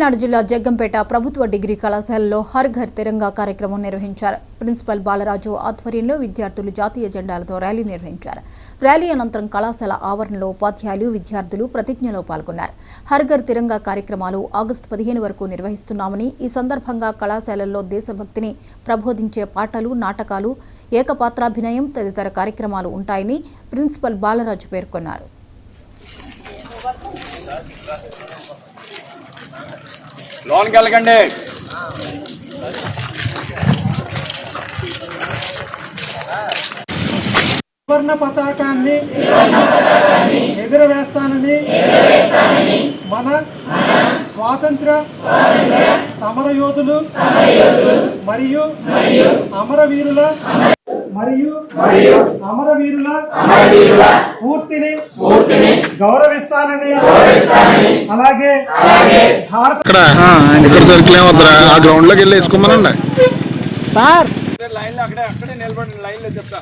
నాడు జిల్లా జగ్గంపేట ప్రభుత్వ డిగ్రీ కళాశాలలో హర్ ఘర్ తిరంగా కార్యక్రమం నిర్వహించారు. ప్రిన్సిపల్ బాలరాజు ఆధ్వర్యంలో విద్యార్థులు జాతీయ జెండాలతో ర్యాలీ నిర్వహించారు. ర్యాలీ అనంతరం కళాశాల ఆవరణలో ఉపాధ్యాయులు, విద్యార్థులు ప్రతిజ్ఞలో పాల్గొన్నారు. హర్ ఘర్ తిరంగా కార్యక్రమాలు ఆగస్టు 15 వరకు నిర్వహిస్తున్నామని, ఈ సందర్భంగా కళాశాలల్లో దేశభక్తిని ప్రబోధించే పాటలు, నాటకాలు, ఏకపాత్రాభినయం తదితర కార్యక్రమాలు ఉంటాయని ప్రిన్సిపల్ బాలరాజు పేర్కొన్నారు. లోన్ కలగండి. త్రివర్ణ పతాకాన్ని ఎగురవేస్తానని మన స్వాతంత్ర సమరయోధులు మరియు అమరవీరుల స్ఫూర్తిని గౌరవిస్తానని, అలాగే గ్రౌండ్ లోకి వెళ్ళి వేసుకోమనండి సార్. లైన్ లో అక్కడే నిలబడి లైన్ లో చెప్తా.